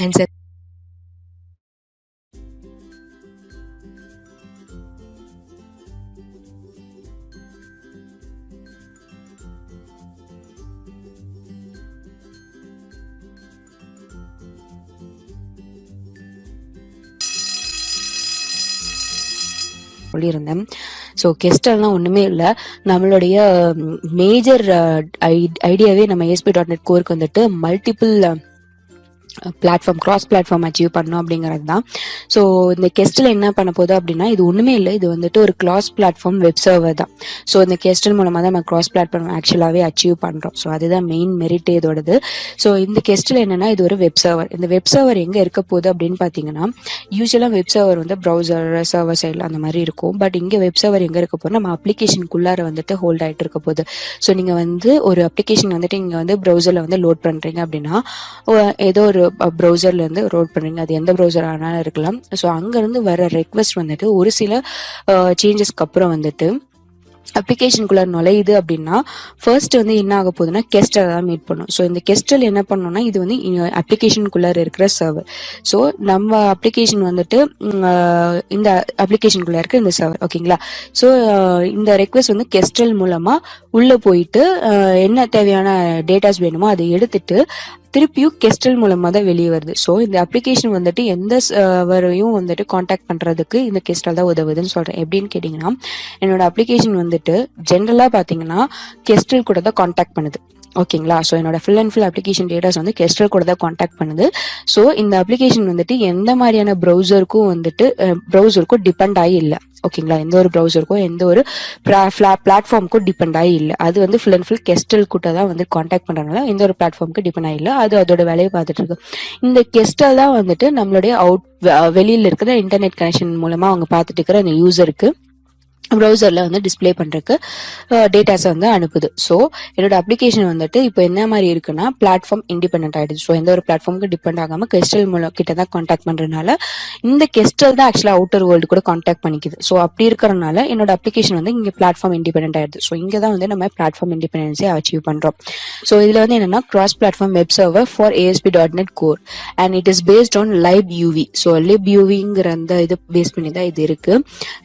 ஆன்சர் சொல்லியிருந்தேன். ஸோ கெஸ்டல்னா ஒன்றுமே இல்லை, நம்மளுடைய மேஜர் ஐடியாவே நம்ம ASP.NET கோருக்கு வந்துட்டு multiple platform cross platform achieve பண்ணணும் அப்படிங்கிறது தான். ஸோ இந்த கெஸ்டில் என்ன பண்ண போகுது அப்படின்னா, இது ஒன்றுமே இல்லை, இது வந்துட்டு ஒரு கிராஸ் பிளாட்ஃபார்ம் வெப் சர்வர் தான். ஸோ இந்த கெஸ்டில் மூலமாக தான் நம்ம கிராஸ் பிளாட்ஃபார்ம் ஆக்சுவலாகவே அச்சீவ் பண்ணுறோம். ஸோ அதுதான் மெயின் மெரிட் இதோடது. ஸோ இந்த கெஸ்டில் என்னென்னா, இது ஒரு வெப் சர்வர். இந்த வெப் சர்வர் எங்கே இருக்க போகுது அப்படின்னு பார்த்தீங்கன்னா, யூஸ்வலாக வெப் சர்வர் வந்து ப்ரௌசர் சர்வர் சைடில் அந்த மாதிரி இருக்கும். பட் இங்கே வெப் சர்வர் எங்கே இருக்க போகுது, நம்ம அப்ளிகேஷனுக்குள்ளார வந்துட்டு ஹோல்ட் ஆகிட்டு இருக்க போகுது. ஸோ நீங்கள் வந்து ஒரு அப்ளிகேஷன் வந்துட்டு இங்கே வந்து ப்ரௌசரில் வந்து லோட் பண்ணுறீங்க அப்படின்னா, ஏதோ ஒரு ப்ரௌசர்ல இருந்து ரோட் பண்றீங்க, அது எந்த ப்ரௌசர் ஆனாலும் இருக்கலாம். ஸோ அங்கிருந்து வர ரெக்வஸ்ட் வந்துட்டு ஒரு சில சேஞ்சஸ்க்கு அப்புறம் வந்துட்டு அப்ளிகேஷனுக்குள்ள நுழையுது அப்படின்னா, ஃபர்ஸ்ட் வந்து என்ன ஆக போகுதுன்னா கெஸ்டல் தான் மீட் பண்ணும். ஸோ இந்த கெஸ்டல் என்ன பண்ணணும்னா, இது வந்து அப்ளிகேஷனுக்குள்ள இருக்கிற சர்வர். ஸோ நம்ம அப்ளிகேஷன் வந்துட்டு இந்த அப்ளிகேஷனுக்குள்ள இருக்க இந்த சர்வர், ஓகேங்களா. ஸோ இந்த ரெக்வஸ்ட் வந்து கெஸ்டல் மூலமா உள்ள போயிட்டு என்ன தேவையான டேட்டாஸ் வேணுமோ அதை எடுத்துட்டு திருப்பியும் கெஸ்டல் மூலமா தான் வெளியே வருது. ஸோ இந்த அப்ளிகேஷன் வந்துட்டு எந்த சர்வரையும் வந்துட்டு காண்டாக்ட் பண்றதுக்கு இந்த கெஸ்டல் தான் உதவுதுன்னு சொல்றேன். எப்படின்னு கேட்டீங்கன்னா, என்னோட அப்ளிகேஷன் வந்துட்டு ஜென்ரலா பாத்தீங்கன்னா கெஸ்டல் கூட தான் காண்டாக்ட் பண்ணுது, ஓகேங்களா. ஸோ என்னோட full and full application datas வந்து கெஸ்டல் கூட தான் காண்டாக்ட் பண்ணுது. ஸோ இந்த அப்ளிகேஷன் வந்துட்டு எந்த மாதிரியான ப்ரௌசருக்கும் டிபெண்ட் ஆகி இல்லை, ஓகேங்களா. எந்த ஒரு ப்ரௌசருக்கும் எந்த ஒரு பிளாட்ஃபார்முக்கும் டிபெண்ட் ஆகி இல்லை. அது வந்து ஃபுல் அண்ட் ஃபுல் கெஸ்டல் கூட தான் வந்து காண்டாக்ட் பண்றதுனால எந்த ஒரு பிளாட்ஃபார்முக்கு டிபெண்ட் ஆகி இல்லை. அது அதோட வேலையை பார்த்துட்டு இருக்கு. இந்த கெஸ்டல் தான் வந்துட்டு நம்மளுடைய வெளியில இருக்கிற இன்டர்நெட் கனெக்ஷன் மூலமா அவங்க பார்த்துட்டு இருக்கிற அந்த யூசருக்கு ப்ரௌசர்ல வந்து டிஸ்பிளே பண்றதுக்கு டேட்டாஸை வந்து அனுப்புது. ஸோ என்னோட அப்ளிகேஷன் வந்துட்டு இப்போ என்ன மாதிரி இருக்குன்னா, பிளாட்ஃபார்ம் இண்டிபெண்டன்ட் ஆயிடுது. ஸோ எந்த ஒரு பிளாட்ஃபார்முக்கு டிபெண்ட் ஆகாம கெஸ்டல் மூலம் கிட்ட தான் காண்டாக்ட் பண்றதுனால இந்த கெஸ்டல் தான் ஆக்சுவலா அவுட்டர் வேர்ல்டு கூட காண்டாக்ட் பண்ணிக்குது. ஸோ அப்படி இருக்கிறதுனால என்னோட அப்ளிகேஷன் வந்து இங்க பிளாட்ஃபார்ம் இண்டிபெண்டன்ட் ஆயிடுது. ஸோ இங்க தான் வந்து நம்ம பிளாட்ஃபார்ம் இண்டிபெண்டன்ஸை அச்சீவ் பண்றோம். ஸோ இதுல வந்து என்னன்னா, cross platform web server for ASP.NET Core and it is based on libuv. So libuv-ங்கிற அந்த இது பேஸ் பண்ணி தான் இது இருக்கு.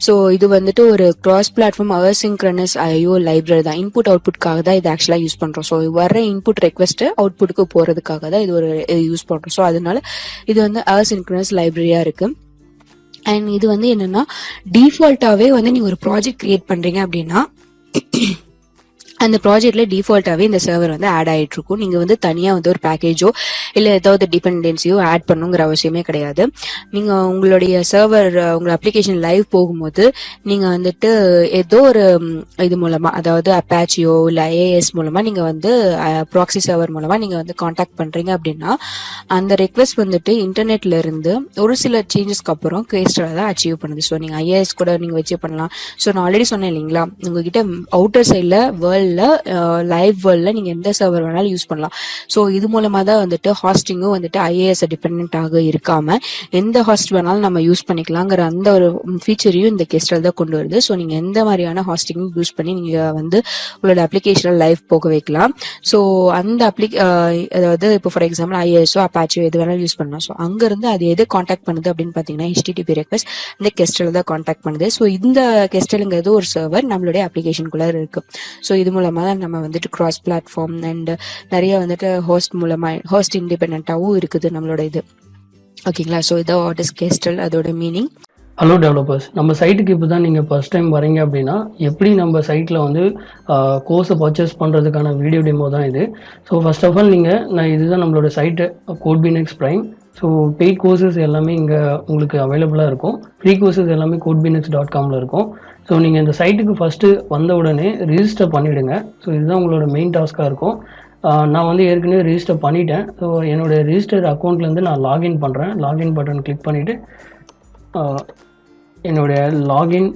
ஸோ இது வந்துட்டு ஒரு cross platform asynchronous IO library தான். இன்புட் அவுட்புட்காக தான் இது ஆக்சுவலா யூஸ் பண்றோம். ஸோ வர இன்புட் ரெக்வஸ்ட் அவுட்புட்டுக்கு போறதுக்காக தான் இது ஒரு யூஸ் பண்றோம். ஸோ அதனால இது வந்து asynchronous லைப்ரரியா இருக்கு. அண்ட் இது வந்து என்னன்னா, டிஃபால்ட்டாவே வந்து நீங்க ஒரு ப்ராஜெக்ட் கிரியேட் பண்றீங்க அப்படின்னா அந்த ப்ராஜெக்ட்ல டிஃபால்ட்டாவே இந்த சர்வர் வந்து ஆட் ஆயிட்டு இருக்கும். நீங்க வந்து தனியா வந்து ஒரு பேக்கேஜோ இல்ல ஏதாவது டிபெண்டன்சியோ ஆட் பண்ணுங்கிற அவசியமே கிடையாது. நீங்க உங்களுடைய சர்வர் உங்க அப்ளிகேஷன் லைவ் போகும்போது நீங்க வந்துட்டு ஏதோ ஒரு இது மூலமா, அதாவது அப்பாச்சியோ இல்ல AAS மூலமா நீங்க வந்து ப்ராக்ஸி சர்வர் மூலமா நீங்க வந்து காண்டாக்ட் பண்றீங்க அப்படின்னா, அந்த ரெக்வஸ்ட் வந்துட்டு இன்டர்நெட்ல இருந்து ஒரு சில சேஞ்சஸ்க்கு அப்புறம் கெஸ்டல் தான் அச்சீவ் பண்ணுது. ஸோ நீங்க IAS கூட நீங்க வச்சு பண்ணலாம். ஸோ நான் ஆல்ரெடி சொன்னேன் இல்லைங்களா, உங்ககிட்ட அவுட்டர் சைட்ல லைவ் வேர்ல்ட்ல நீங்க எந்த சர்வர் வேணாலும் யூஸ் பண்ணலாம். ஸோ இது மூலமா தான் வந்துட்டு ஹாஸ்டிங்கும் வந்துட்டு IAS டிபெண்ட் ஆக இருக்காம எந்த ஹாஸ்ட் வேணாலும் நம்ம யூஸ் பண்ணிக்கலாங்கிற அந்த ஒரு ஃபீச்சரையும் இந்த கெஸ்டல் தான் கொண்டு வருது. ஸோ நீங்க எந்த மாதிரியான ஹாஸ்டிங் யூஸ் பண்ணி நீங்க வந்து உங்களோட அப்ளிகேஷன் லைவ் போக வைக்கலாம். ஸோ அந்த அதாவது இப்போ ஃபார் எக்ஸாம்பிள் IASஓ அப்பாச்சியோ எது வேணாலும் யூஸ் பண்ணலாம். ஸோ அங்க இருந்து அது எது காண்டாக்ட் பண்ணுது அப்படின்னு பாத்தீங்கன்னா, HTTP ரெக்வஸ்ட் இந்த கெஸ்டல் தான் காண்டாக்ட் பண்ணுது. ஸோ இந்த கெஸ்டலுங்கிறது ஒரு சர்வர் நம்மளுடைய அப்ளிகேஷனுக்குள்ள இருக்கு. ஸோ இது மூலமா தான் நம்ம வந்துட்டு கிராஸ் பிளாட்ஃபார்ம் அண்ட் நிறைய வந்துட்டு ஹோஸ்ட் இண்டிபெண்டாவும் இருக்குது நம்மளோட இது, ஓகேங்களா. ஸோ இதான் வாட் இஸ் கெஸ்டல், அதோட மீனிங். ஹலோ டெவலப்பர்ஸ், நம்ம சைட்டுக்கு இப்போ தான் நீங்கள் ஃபர்ஸ்ட் டைம் வரீங்க அப்படின்னா, எப்படி நம்ம சைட்டில் வந்து கோர்ஸை பர்ச்சேஸ் பண்ணுறதுக்கான வீடியோ டெமோ தான் இது. ஸோ ஃபர்ஸ்ட் ஆஃப் ஆல் இதுதான் நம்மளோட சைட்டு கோட்பினெக்ஸ் பிரைம். ஸோ பெய்ட் கோர்சஸ் எல்லாமே இங்கே உங்களுக்கு அவைலபிளாக இருக்கும். ஃப்ரீ கோர்சஸ் எல்லாமே codebenex.comல இருக்கும். ஸோ நீங்கள் இந்த சைட்டுக்கு ஃபஸ்ட்டு வந்த உடனே ரிஜிஸ்டர் பண்ணிவிடுங்க. ஸோ இதுதான் உங்களோட மெயின் டாஸ்க்காக இருக்கும். நான் வந்து ஏற்கனவே ரிஜிஸ்டர் பண்ணிட்டேன். ஸோ என்னோடய ரிஜிஸ்டர் அக்கௌண்ட்லேருந்து நான் லாகின் பண்ணுறேன். லாகின் பட்டன் கிளிக் பண்ணிவிட்டு என்னுடைய login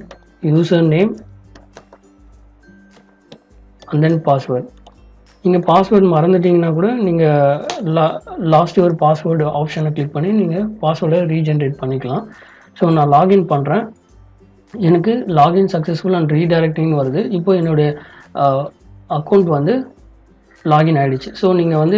user name and then password. நீங்கள் பாஸ்வேர்டு மறந்துட்டிங்கன்னா கூட நீங்கள் லாஸ்ட் ஒரு பாஸ்வேர்டு ஆப்ஷனை கிளிக் பண்ணி நீங்கள் பாஸ்வேர்டை ரீஜென்ரேட் பண்ணிக்கலாம். ஸோ நான் லாகின் பண்ணுறேன். எனக்கு லாகின் சக்ஸஸ்ஃபுல் அண்ட் ரீடைரக்டிங் வருது. இப்போ என்னுடைய அக்கௌண்ட் வந்து லாகின் ஆகிடுச்சு. ஸோ நீங்கள்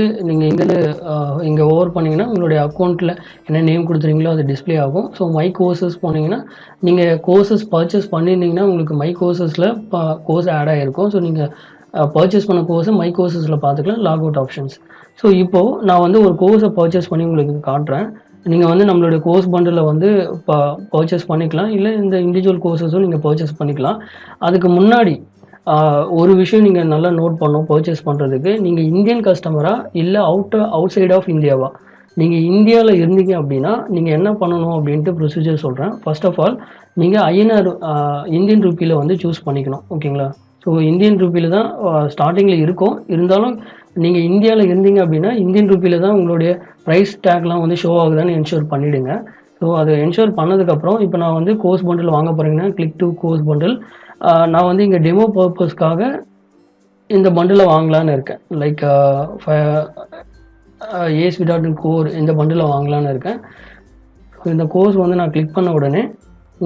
இங்கே ஓவர் பண்ணிங்கன்னா உங்களுடைய அக்கௌண்ட்டில் என்ன நேம் கொடுத்துறீங்களோ அது டிஸ்பிளே ஆகும். ஸோ மை கோர்சஸ் போனீங்கன்னா நீங்கள் கோர்சஸ் பர்ச்சேஸ் பண்ணியிருந்தீங்கன்னா உங்களுக்கு மை கோர்சஸில் கோர்ஸ் ஆட் ஆகிருக்கும். ஸோ நீங்கள் பர்ச்சேஸ் பண்ண கோர்ஸை மை கோர்சஸில் பார்த்துக்கலாம், லாக் அவுட் ஆப்ஷன்ஸ். ஸோ இப்போது நான் வந்து ஒரு கோர்ஸை பர்ச்சேஸ் பண்ணி உங்களுக்கு காட்டுறேன். நீங்கள் வந்து நம்மளுடைய கோர்ஸ் பண்டில் வந்து பர்ச்சேஸ் பண்ணிக்கலாம், இல்லை இந்த இண்டிவிஜுவல் கோர்சஸும் நீங்கள் பர்ச்சேஸ் பண்ணிக்கலாம். அதுக்கு முன்னாடி ஒரு விஷயம் நீங்கள் நல்லா நோட் பண்ணோம். பர்ச்சேஸ் பண்ணுறதுக்கு நீங்கள் இந்தியன் கஸ்டமரா இல்லை அவுட் சைட் ஆஃப் இந்தியாவா, நீங்கள் இந்தியாவில் இருந்தீங்க அப்படின்னா நீங்கள் என்ன பண்ணணும் அப்படின்ட்டு ப்ரொசீஜர் சொல்கிறேன். ஃபர்ஸ்ட் ஆஃப் ஆல் நீங்கள் ஐஎன்ஆர் இந்தியன் ரூபியில் வந்து சூஸ் பண்ணிக்கணும். ஓகேங்களா? ஸோ இந்தியன் ரூபியில் தான் ஸ்டார்டிங்கில் இருக்கும். இருந்தாலும் நீங்கள் இந்தியாவில் இருந்தீங்க அப்படின்னா இந்தியன் ரூபியில் தான் உங்களுடைய ப்ரைஸ் டேக்லாம் வந்து ஷோ ஆகுதான்னு என்ஷூர் பண்ணிவிடுங்க. ஸோ அதை என்ஷூர் பண்ணதுக்கப்புறம் இப்போ நான் வந்து கோர்ஸ் பண்டில் வாங்க போகிறீங்கன்னா கிளிக் டு கோர்ஸ் பண்டில். நான் வந்து இங்கே டெமோ பர்பஸ்க்காக இந்த பண்டில் வாங்கலான்னு இருக்கேன். லைக் ASP.NET கோர் இந்த பண்டில் வாங்கலான்னு இருக்கேன். இந்த கோர்ஸ் வந்து நான் கிளிக் பண்ண உடனே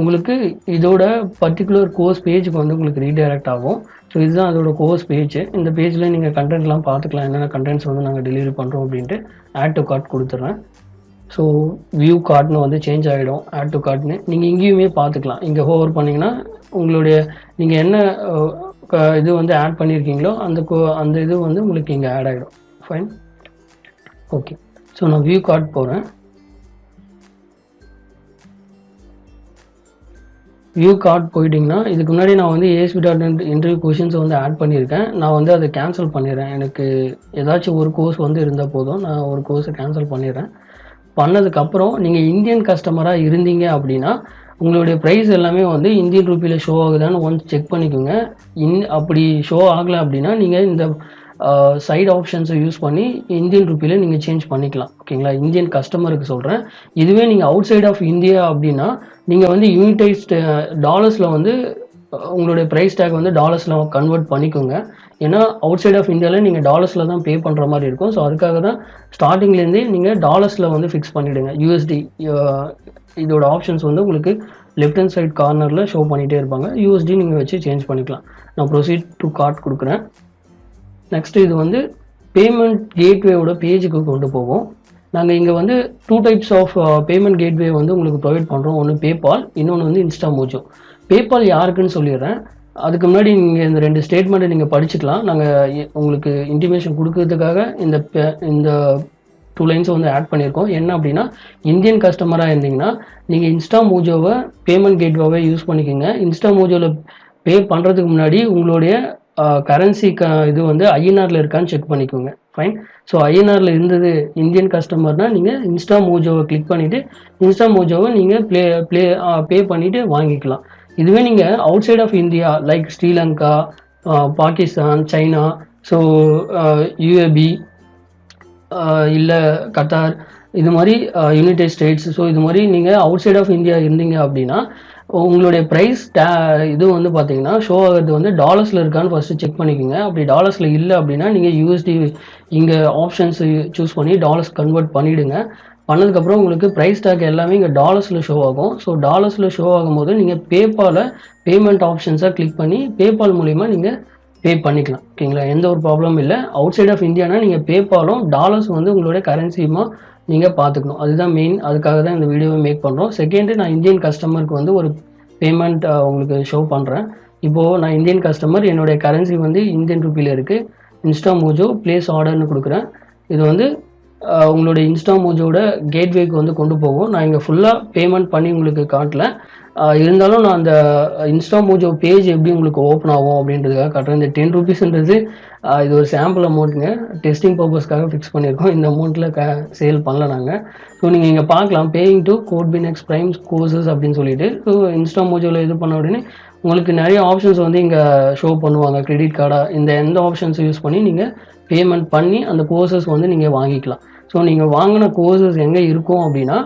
உங்களுக்கு இதோட பர்டிகுலர் கோர்ஸ் பேஜுக்கு வந்து உங்களுக்கு ரீடைரக்ட் ஆகும். ஸோ இதுதான் அதோட கோர்ஸ் பேஜ். இந்த பேஜில் நீங்கள் கண்டென்ட்லாம் பார்த்துக்கலாம், என்னென்ன கண்டென்ட்ஸ் வந்து நாங்கள் டெலிவரி பண்ணுறோம் அப்படின்ட்டு. ஆட் டு கார்ட் கொடுத்துட்றேன். ஸோ வியூ கார்ட்னு வந்து சேஞ்ச் ஆகிடும். ஆட் டு கார்ட்னு நீங்கள் இங்கேயுமே பார்த்துக்கலாம். இங்கே ஹோவர் பண்ணிங்கன்னா உங்களுடைய நீங்கள் என்ன இது வந்து ஆட் பண்ணியிருக்கீங்களோ அந்த இது வந்து உங்களுக்கு இங்கே ஆட் ஆகிடும். Fine, okay. ஸோ நான் வியூ கார்ட் போகிறேன். வியூ கார்ட் போயிட்டிங்கன்னா இதுக்கு முன்னாடி நான் வந்து ASP.NET இன்டர்வியூ கொஷின்ஸ் வந்து ஆட் பண்ணியிருக்கேன். நான் வந்து அதை கேன்சல் பண்ணிடுறேன். எனக்கு ஏதாச்சும் ஒரு கோர்ஸ் வந்து இருந்தால் போதும், நான் ஒரு கோர்ஸை கேன்சல் பண்ணிடுறேன். பண்ணதுக்கப்புறம் நீங்கள் இந்தியன் கஸ்டமராக இருந்தீங்க அப்படின்னா உங்களுடைய ப்ரைஸ் எல்லாமே வந்து இந்தியன் ரூபியில் ஷோ ஆகுதான்னு ஒன்ஸ் செக் பண்ணிக்கோங்க. அப்படி ஷோ ஆகலை அப்படின்னா நீங்கள் இந்த சைடு ஆப்ஷன்ஸை யூஸ் பண்ணி இந்தியன் ரூபியில் நீங்கள் சேஞ்ச் பண்ணிக்கலாம். ஓகேங்களா? இந்தியன் கஸ்டமருக்கு சொல்கிறேன். இதுவே நீங்கள் அவுட் சைட் ஆஃப் இந்தியா அப்படின்னா நீங்கள் வந்து யூனிடைஸ்டு டாலர்ஸில் வந்து உங்களுடைய ப்ரைஸ் டேக் வந்து டாலர்ஸில் கன்வெர்ட் பண்ணிக்கோங்க. ஏன்னா அவுட் சைட் ஆஃப் இந்தியாவில் நீங்கள் டாலர்ஸில் தான் பே பண்ணுற மாதிரி இருக்கும். ஸோ அதுக்காக தான் ஸ்டார்டிங்லேருந்தே நீங்கள் டாலர்ஸில் வந்து ஃபிக்ஸ் பண்ணிவிடுங்க. USD இதோட ஆப்ஷன்ஸ் வந்து உங்களுக்கு லெஃப்ட் ஹேண்ட் சைட் கார்னரில் ஷோ பண்ணிகிட்டே இருப்பாங்க. USD நீங்கள் வச்சு சேஞ்ச் பண்ணிக்கலாம். நான் ப்ரொசீட் டு கார்ட் கொடுக்குறேன். நெக்ஸ்ட் இது வந்து பேமெண்ட் கேட்வேவோட பேஜுக்கு கொண்டு போகும். நாங்கள் இங்கே வந்து 2 டைப்ஸ் ஆஃப் பேமெண்ட் கேட்வே வந்து உங்களுக்கு ப்ரொவைட் பண்ணுறோம். ஒன்று பேபால், இன்னொன்று வந்து இன்ஸ்டாமோஜோ. பேபால் யாருக்குன்னு சொல்லிடுறேன். அதுக்கு முன்னாடி நீங்கள் இந்த 2 ஸ்டேட்மெண்ட்டை நீங்கள் படிச்சுக்கலாம். நாங்கள் உங்களுக்கு இன்டிமேஷன் கொடுக்கறதுக்காக இந்த 2 லைன்ஸை வந்து ஆட் பண்ணியிருக்கோம். என்ன அப்படின்னா, இந்தியன் கஸ்டமராக இருந்தீங்கன்னா நீங்கள் இன்ஸ்டாமோஜோவை பேமெண்ட் கேட்வேவை யூஸ் பண்ணிக்கோங்க. இன்ஸ்டாமோஜோவில் பே பண்ணுறதுக்கு முன்னாடி உங்களுடைய கரன்சி இது வந்து ஐஎன்ஆரில் இருக்கான்னு செக் பண்ணிக்கோங்க. ஃபைன். ஸோ ஐஎன்ஆரில் இருந்தது இந்தியன் கஸ்டமர்னால் நீங்கள் இன்ஸ்டாமோஜோவை கிளிக் பண்ணிவிட்டு இன்ஸ்டாமோஜோவை நீங்கள் பே பண்ணிவிட்டு வாங்கிக்கலாம். இதுவே நீங்கள் outside of India like Sri Lanka, Pakistan, China, so UAB இல்லை கத்தார், இது மாதிரி யுனைடெட் ஸ்டேட்ஸ், ஸோ இது மாதிரி நீங்கள் அவுட் சைட் ஆஃப் இந்தியா இருந்தீங்க அப்படின்னா உங்களுடைய ப்ரைஸ் இது வந்து பார்த்தீங்கன்னா ஷோ ஆகிறது வந்து டாலர்ஸில் இருக்கான்னு ஃபஸ்ட்டு செக் பண்ணிக்கோங்க. அப்படி டாலர்ஸில் இல்லை அப்படின்னா நீங்கள் USD இங்கே ஆப்ஷன்ஸ் சூஸ் பண்ணி டாலர்ஸ் கன்வெர்ட் பண்ணிவிடுங்க. பண்ணதுக்கப்புறம் உங்களுக்கு ப்ரைஸ் டேக் எல்லாமே இங்கே டாலர்ஸில் ஷோ ஆகும். ஸோ டாலர்ஸில் ஷோ ஆகும்போது நீங்கள் பேபாலை பேமெண்ட் ஆப்ஷன்ஸாக கிளிக் பண்ணி பேபால் மூலிமா நீங்கள் பே பண்ணிக்கலாம். ஓகேங்களா? எந்த ஒரு ப்ராப்ளமும் இல்லை. அவுட் சைட் ஆஃப் இந்தியானா நீங்கள் பேபாலும் டாலர்ஸ் வந்து உங்களுடைய கரன்சியுமா நீங்கள் பார்த்துக்கணும். அதுதான் மெயின். அதுக்காக தான் இந்த வீடியோவை மேக் பண்ணுறோம். செகண்டு, நான் இந்தியன் கஸ்டமருக்கு வந்து ஒரு பேமெண்ட் உங்களுக்கு ஷோ பண்ணுறேன். இப்போது நான் இந்தியன் கஸ்டமர், என்னுடைய கரன்சி வந்து இந்தியன் ரூபியில் இருக்குது. இன்ஸ்டாமோஜோ ப்ளேஸ் ஆர்டர்னு கொடுக்குறேன். இது வந்து உங்களுடைய இன்ஸ்டாமோஜோட கேட்வேக்கு வந்து கொண்டு போகும். நான் இங்கே ஃபுல்லாக பேமெண்ட் பண்ணி உங்களுக்கு காட்டல. இருந்தாலும் நான் அந்த இன்ஸ்டாமோஜோ பேஜ் எப்படி உங்களுக்கு ஓப்பன் ஆகும் அப்படின்றதுக்காக காட்டுறேன். இந்த 10 ரூபீஸ்ன்றது இது ஒரு சாம்பிள் அமௌண்ட்டுங்க. டெஸ்டிங் பர்பஸ்க்காக ஃபிக்ஸ் பண்ணியிருக்கோம். இந்த அமௌண்ட்டில் சேல் பண்ணல நாங்கள். ஸோ நீங்கள் இங்கே பார்க்கலாம், பேயிங் டு கோட்பினெக்ஸ் பிரைம் கோர்சஸ் அப்படின்னு சொல்லிட்டு. ஸோ இன்ஸ்டாமோஜோவில் இது பண்ண உடனே உங்களுக்கு நிறைய ஆப்ஷன்ஸ் வந்து இங்கே ஷோ பண்ணுவாங்க. கிரெடிட் கார்டாக இந்த எந்த ஆப்ஷன்ஸை யூஸ் பண்ணி நீங்கள் பேமெண்ட் பண்ணி அந்த கோர்சஸ் வந்து நீங்கள் வாங்கிக்கலாம். ஸோ நீங்கள் வாங்கின கோர்சஸ் எங்கே இருக்கும் அப்படின்னா,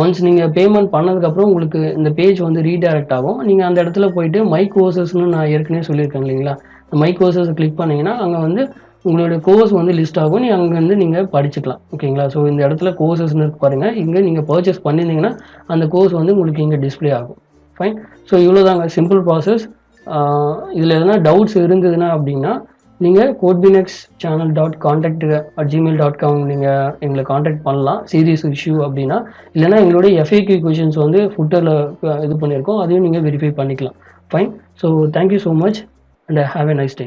ஒன்ஸ் நீங்கள் பேமெண்ட் பண்ணதுக்கப்புறம் உங்களுக்கு இந்த பேஜ் வந்து ரீடைரக்ட் ஆகும். நீங்கள் அந்த இடத்துல போயிட்டு மை கோர்சஸ்னு நான் ஏற்கனவே சொல்லியிருக்கேன் இல்லைங்களா, மை கோர்சஸ் கிளிக் பண்ணிங்கன்னா அங்கே வந்து உங்களுடைய கோர்ஸ் வந்து லிஸ்ட் ஆகும். நீங்கள் அங்கேருந்து நீங்கள் படிச்சுக்கலாம். ஓகேங்களா? ஸோ இந்த இடத்துல கோர்சஸ்னு இருக்கு பாருங்கள். இங்கே நீங்கள் பர்ச்சேஸ் பண்ணியிருந்தீங்கன்னா அந்த கோர்ஸ் வந்து உங்களுக்கு இங்கே டிஸ்பிளே ஆகும். ஃபைன். ஸோ இவ்வளோதாங்க, சிம்பிள் ப்ராசஸ். இதில் எதனா டவுட்ஸ் இருந்ததுன்னா அப்படின்னா நீங்கள் codebenexchannel.contact@gmail.com நீங்கள் எங்களை காண்டாக்ட் பண்ணலாம். சீரியஸ் இஷ்யூ அப்படின்னா, இல்லைனா எங்களுடைய FAQ கொஷின்ஸ் வந்து ஃபுட்டரில் இது பண்ணியிருக்கோம், அதையும் நீங்கள் வெரிஃபை பண்ணிக்கலாம். Fine. So thank you so much and have a nice day.